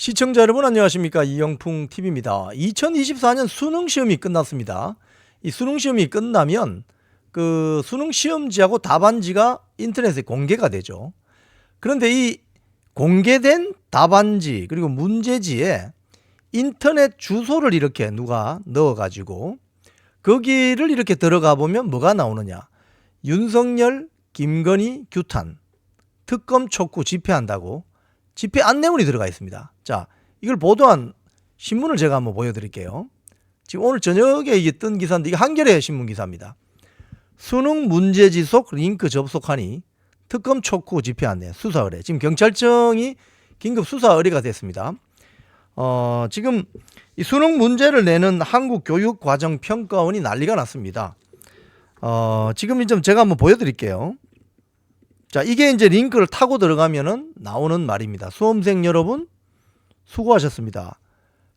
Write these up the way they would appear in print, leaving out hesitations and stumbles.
시청자 여러분 안녕하십니까, 이영풍 TV입니다. 2024년 수능 시험이 끝났습니다. 이 수능 시험이 끝나면 그 수능 시험지하고 답안지가 인터넷에 공개가 되죠. 그런데 이 공개된 답안지 그리고 문제지에 인터넷 주소를 이렇게 누가 넣어가지고 거기를 이렇게 들어가 보면 뭐가 나오느냐, 윤석열, 김건희 규탄, 특검 촉구 집회한다고 집회 안내문이 들어가 있습니다. 자, 이걸 보도한 신문을 제가 한번 보여드릴게요. 지금 오늘 저녁에 이게 뜬 기사인데, 이게 한겨레 신문 기사입니다. 수능 문제지 속 링크 접속하니 특검 촉구 집회 안내 수사 의뢰. 지금 경찰청이 긴급 수사 의뢰가 됐습니다. 지금 이 수능 문제를 내는 한국교육과정평가원이 난리가 났습니다. 지금 좀 제가 한번 보여드릴게요. 자, 이게 이제 링크를 타고 들어가면은 나오는 말입니다. 수험생 여러분 수고하셨습니다.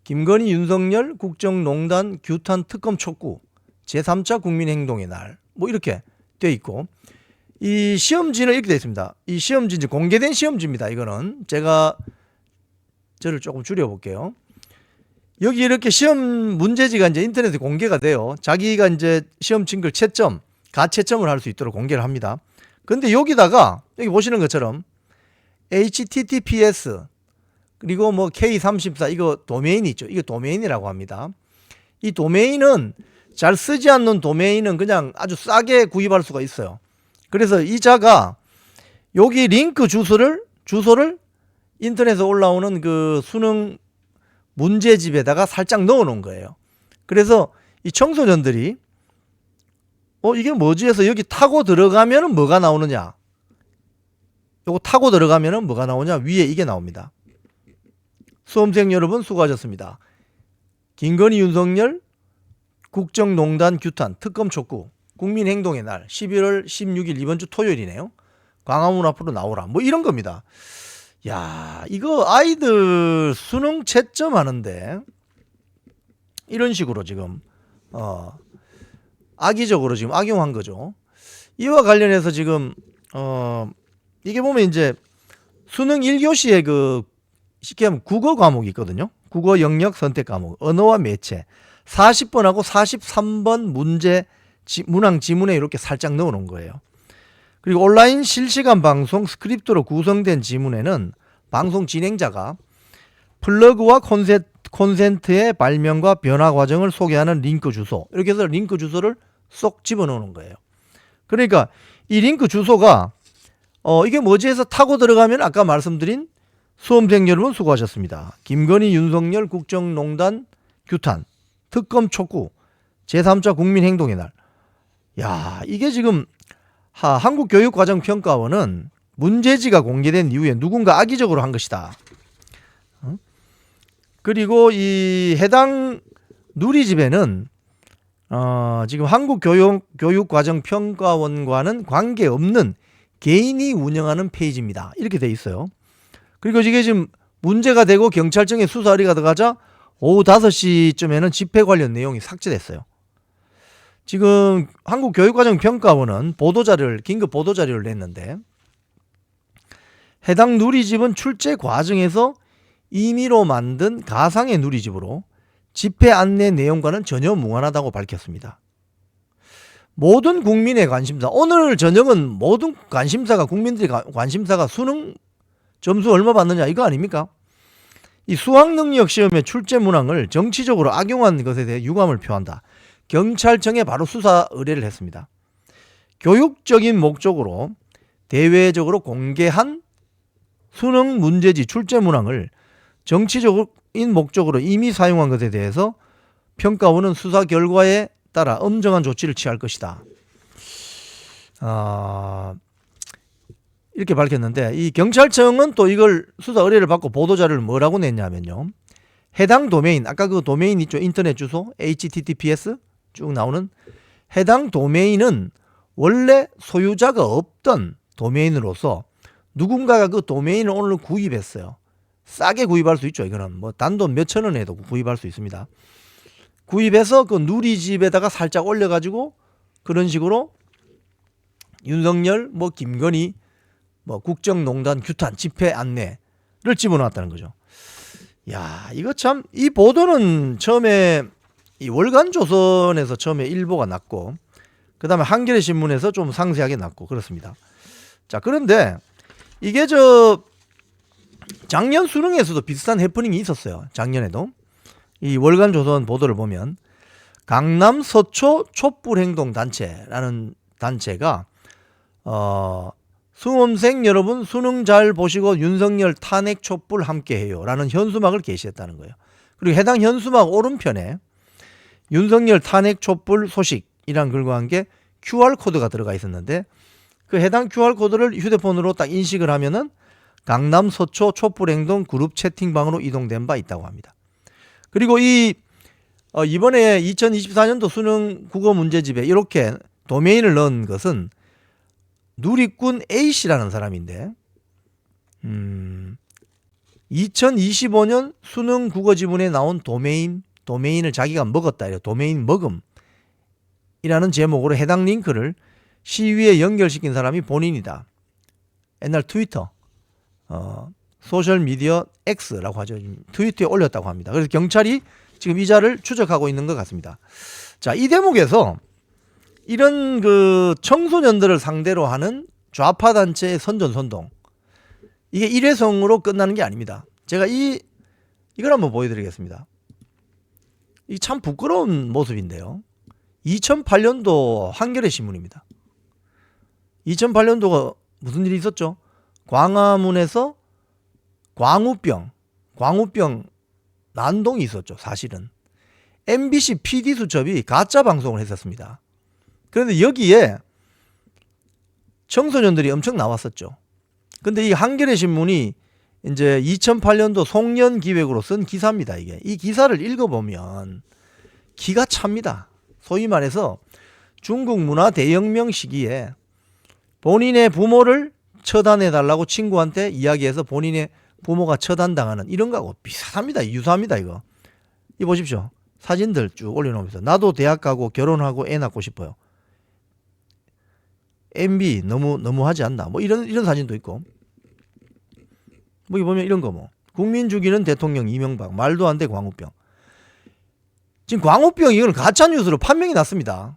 김건희, 윤석열, 국정농단, 규탄, 특검 촉구, 제3차 국민행동의 날, 뭐 이렇게 돼 있고, 이 시험지는 이렇게 돼 있습니다. 이 시험지 이제 공개된 시험지입니다. 이거는 제가 저를 조금 줄여볼게요. 여기 이렇게 시험 문제지가 이제 인터넷에 공개가 돼요. 자기가 이제 시험 친 걸 채점, 가채점을 할 수 있도록 공개를 합니다. 근데 여기다가 여기 보시는 것처럼 https 그리고 뭐 K34 이거 도메인 있죠. 이거 도메인이라고 합니다. 이 도메인은 잘 쓰지 않는 도메인은 그냥 아주 싸게 구입할 수가 있어요. 그래서 이 자가 여기 링크 주소를 인터넷에 올라오는 그 수능 문제집에다가 살짝 넣어 놓은 거예요. 그래서 이 청소년들이 이게 뭐지 해서 여기 타고 들어가면은 뭐가 나오느냐, 요거 타고 들어가면은 뭐가 나오냐, 위에 이게 나옵니다. 수험생 여러분 수고하셨습니다. 김건희, 윤석열, 국정농단, 규탄, 특검 촉구, 국민행동의 날 11월 16일 이번 주 토요일이네요. 광화문 앞으로 나오라, 뭐 이런 겁니다. 야, 이거 아이들 수능 채점하는데 이런 식으로 지금 악의적으로 지금 악용한 거죠. 이와 관련해서 지금 이게 보면 이제 수능 1교시에 그 쉽게 하면 국어 과목이 있거든요. 국어 영역 선택 과목, 언어와 매체 40번하고 43번 문제 문항 지문에 이렇게 살짝 넣어 놓은 거예요. 그리고 온라인 실시간 방송 스크립트로 구성된 지문에는 방송 진행자가 플러그와 콘센트의 발명과 변화 과정을 소개하는 링크 주소, 이렇게 해서 링크 주소를 쏙 집어넣는 거예요. 그러니까 이 링크 주소가 이게 뭐지 해서 타고 들어가면 아까 말씀드린 수험생 여러분 수고하셨습니다. 김건희, 윤석열, 국정농단, 규탄, 특검 촉구, 제3차 국민행동의 날. 야, 이게 지금 한국교육과정평가원은 문제지가 공개된 이후에 누군가 악의적으로 한 것이다. 그리고 이 해당 누리집에는 지금 한국교육과정평가원과는 관계없는 개인이 운영하는 페이지입니다. 이렇게 돼 있어요. 그리고 이게 지금 문제가 되고 경찰청에 수사 의뢰가 들어가자 오후 5시쯤에는 집회 관련 내용이 삭제됐어요. 지금 한국교육과정평가원은 긴급 보도자료를 냈는데, 해당 누리집은 출제 과정에서 임의로 만든 가상의 누리집으로 집회 안내 내용과는 전혀 무관하다고 밝혔습니다. 모든 국민의 관심사, 오늘 저녁은 모든 관심사가, 국민들의 관심사가 수능 점수 얼마 받느냐 이거 아닙니까? 이 수학능력 시험의 출제 문항을 정치적으로 악용한 것에 대해 유감을 표한다. 경찰청에 바로 수사 의뢰를 했습니다. 교육적인 목적으로 대외적으로 공개한 수능 문제지 출제 문항을 정치적인 목적으로 이미 사용한 것에 대해서 평가원은 수사 결과에 따라 엄정한 조치를 취할 것이다. 이렇게 밝혔는데, 이 경찰청은 또 이걸 수사 의뢰를 받고 보도자료를 뭐라고 냈냐면요, 해당 도메인, 아까 그 도메인 있죠, 인터넷 주소 https 쭉 나오는 해당 도메인은 원래 소유자가 없던 도메인으로서 누군가가 그 도메인을 오늘 구입했어요. 싸게 구입할 수 있죠. 이거는 뭐 단돈 몇천 원에도 구입할 수 있습니다. 구입해서 그 누리집에다가 살짝 올려가지고 그런 식으로 윤석열, 뭐 김건희, 뭐 국정농단, 규탄, 집회 안내를 집어넣었다는 거죠. 야, 이거 참, 이 보도는 처음에 이 월간조선에서 처음에 일보가 났고, 그 다음에 한겨레 신문에서 좀 상세하게 났고, 그렇습니다. 자, 그런데 이게 작년 수능에서도 비슷한 해프닝이 있었어요. 작년에도. 이 월간조선 보도를 보면, 강남 서초 촛불행동단체라는 단체가, 수험생 여러분 수능 잘 보시고 윤석열 탄핵 촛불 함께해요 라는 현수막을 게시했다는 거예요. 그리고 해당 현수막 오른편에 윤석열 탄핵 촛불 소식이란 글과 함께 QR코드가 들어가 있었는데, 그 해당 QR코드를 휴대폰으로 딱 인식을 하면은 강남 서초 촛불행동 그룹 채팅방으로 이동된 바 있다고 합니다. 그리고 이번에 2024년도 수능 국어 문제집에 이렇게 도메인을 넣은 것은 누리꾼 A씨라는 사람인데, 2025년 수능 국어 지문에 나온 도메인을 자기가 먹었다. 도메인 먹음이라는 제목으로 해당 링크를 시위에 연결시킨 사람이 본인이다. 옛날 트위터, 소셜미디어 X라고 하죠. 트위터에 올렸다고 합니다. 그래서 경찰이 지금 이 자를 추적하고 있는 것 같습니다. 자, 이 대목에서 이런 그 청소년들을 상대로 하는 좌파 단체의 선전선동, 이게 일회성으로 끝나는 게 아닙니다. 제가 이걸 한번 보여드리겠습니다. 이 참 부끄러운 모습인데요. 2008년도 한겨레 신문입니다. 2008년도가 무슨 일이 있었죠? 광화문에서 광우병 난동이 있었죠. 사실은 MBC PD 수첩이 가짜 방송을 했었습니다. 그런데 여기에 청소년들이 엄청 나왔었죠. 근데 이 한겨레 신문이 이제 2008년도 송년 기획으로 쓴 기사입니다. 이 기사를 읽어보면 기가 찹니다. 소위 말해서 중국 문화 대혁명 시기에 본인의 부모를 처단해달라고 친구한테 이야기해서 본인의 부모가 처단당하는 이런 거하고 비슷합니다. 유사합니다. 이거 보십시오. 사진들 쭉 올려놓으면서 나도 대학 가고 결혼하고 애 낳고 싶어요. MB 너무 하지 않나? 뭐 이런 사진도 있고. 뭐 여기 보면 이런 거 국민 죽이는 대통령 이명박 말도 안 돼 광우병. 지금 광우병 이건 가짜 뉴스로 판명이 났습니다.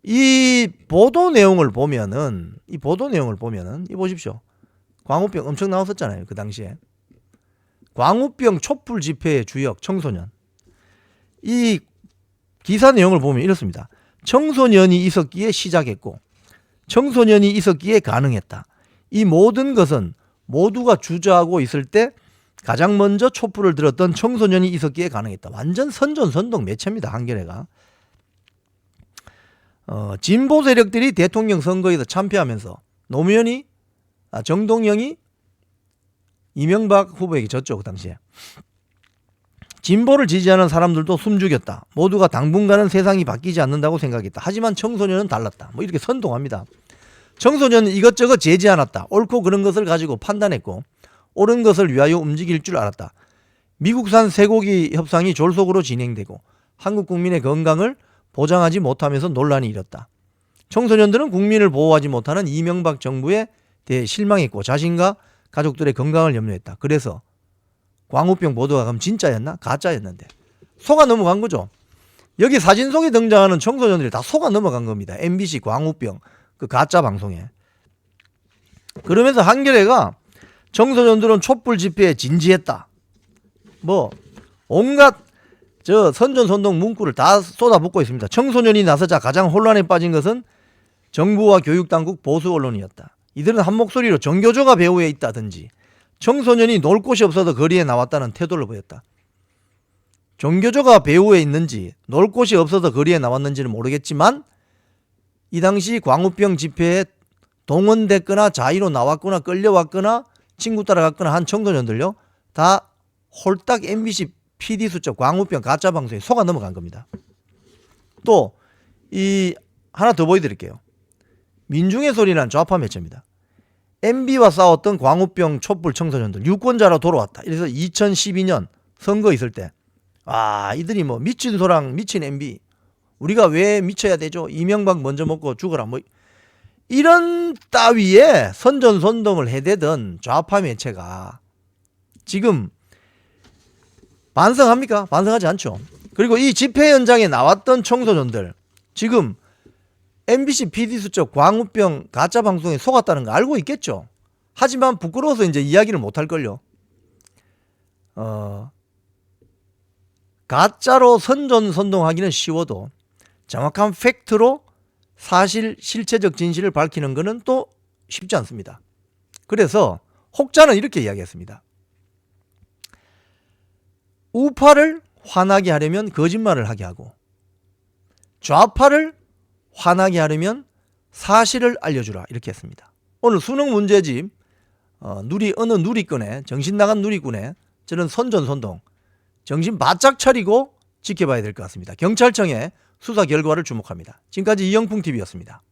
이 보도 내용을 보면은 이 보십시오. 광우병 엄청 나왔었잖아요. 그 당시에. 광우병 촛불 집회의 주역 청소년. 이 기사 내용을 보면 이렇습니다. 청소년이 있었기에 시작했고 청소년이 있었기에 가능했다. 이 모든 것은 모두가 주저하고 있을 때 가장 먼저 촛불을 들었던 청소년이 있었기에 가능했다. 완전 선전선동 매체입니다. 한겨레가. 진보 세력들이 대통령 선거에서 참패하면서 노무현이 정동영이 이명박 후보에게 졌죠. 그 당시에. 진보를 지지하는 사람들도 숨죽였다. 모두가 당분간은 세상이 바뀌지 않는다고 생각했다. 하지만 청소년은 달랐다. 뭐 이렇게 선동합니다. 청소년은 이것저것 재지 않았다. 옳고 그른 것을 가지고 판단했고 옳은 것을 위하여 움직일 줄 알았다. 미국산 쇠고기 협상이 졸속으로 진행되고 한국 국민의 건강을 보장하지 못하면서 논란이 일었다. 청소년들은 국민을 보호하지 못하는 이명박 정부에 대해 실망했고 자신과 가족들의 건강을 염려했다. 그래서 광우병 보도가 그럼 진짜였나? 가짜였는데 속아 넘어간 거죠. 여기 사진 속에 등장하는 청소년들이 다 속아 넘어간 겁니다. MBC 광우병 그 가짜 방송에. 그러면서 한겨레가 청소년들은 촛불 집회에 진지했다. 뭐 온갖 선전선동 문구를 다 쏟아붓고 있습니다. 청소년이 나서자 가장 혼란에 빠진 것은 정부와 교육당국 보수 언론이었다. 이들은 한 목소리로 정교조가 배후에 있다든지 청소년이 놀 곳이 없어서 거리에 나왔다는 태도를 보였다. 정교조가 배후에 있는지 놀 곳이 없어서 거리에 나왔는지는 모르겠지만 이 당시 광우병 집회에 동원됐거나 자의로 나왔거나 끌려왔거나 친구 따라갔거나 한 청소년들요 다 홀딱 MBC PD 수첩 광우병 가짜 방송에 속아 넘어간 겁니다. 또 하나 더 보여드릴게요. 민중의 소리라는 좌파 매체입니다. MB와 싸웠던 광우병 촛불 청소년들 유권자로 돌아왔다. 그래서 2012년 선거 있을 때 이들이 뭐 미친 소랑 미친 MB 우리가 왜 미쳐야 되죠? 이명박 먼저 먹고 죽어라 뭐 이런 따위에 선전선동을 해대던 좌파 매체가 지금 반성합니까? 반성하지 않죠. 그리고 이 집회 현장에 나왔던 청소년들 지금 MBC PD수첩 광우병 가짜 방송에 속았다는 거 알고 있겠죠. 하지만 부끄러워서 이제 이야기를 못 할걸요. 가짜로 선전선동하기는 쉬워도 정확한 팩트로 사실 실체적 진실을 밝히는 것은 또 쉽지 않습니다. 그래서 혹자는 이렇게 이야기했습니다. 우파를 화나게 하려면 거짓말을 하게 하고 좌파를 화나게 하려면 사실을 알려주라 이렇게 했습니다. 오늘 수능 문제집 어느 누리꾼에 정신 나간 누리꾼에 저는 선전선동 정신 바짝 차리고 지켜봐야 될 것 같습니다. 경찰청의 수사 결과를 주목합니다. 지금까지 이영풍TV였습니다.